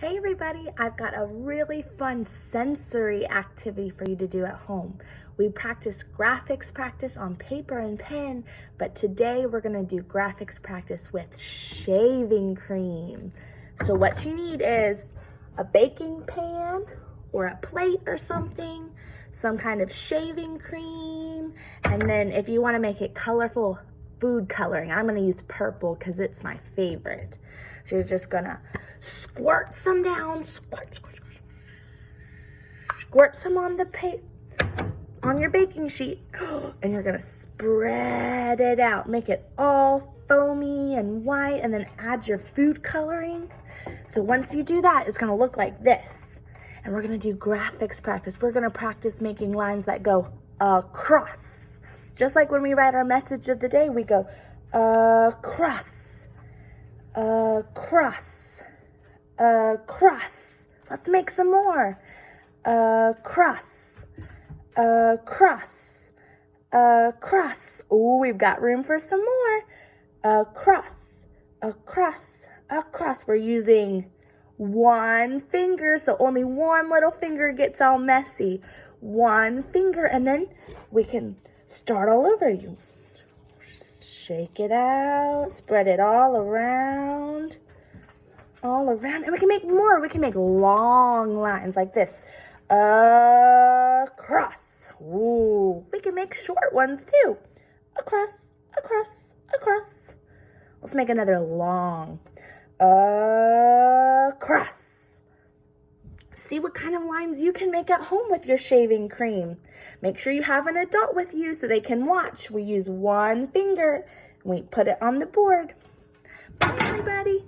Hey everybody, I've got a really fun sensory activity for you to do at home. We practice graphics practice on paper and pen, but today we're gonna do graphics practice with shaving cream. So what you need is a baking pan or a plate or something, some kind of shaving cream, and then if you wanna make it colorful, food coloring. I'm gonna use purple because it's my favorite. So you're just gonna squirt some down, squirt some on on your baking sheet, and you're gonna spread it out. Make it all foamy and white, and then add your food coloring. So once you do that, it's gonna look like this. And we're gonna do graphics practice. We're gonna practice making lines that go across. Just like when we write our message of the day, we go across, across, across. Let's make some more. Across, across, across. Oh, we've got room for some more. Across, across, across. We're using one finger, so only one little finger gets all messy. One finger, and then we can start all over. You shake it out, spread it all around, and we can make more. We can make long lines like this. Across. Ooh, we can make short ones too. Across, across, across. Let's make another long. Across. See what kind of lines you can make at home with your shaving cream. Make sure you have an adult with you so they can watch. We use one finger and we put it on the board. Bye, everybody.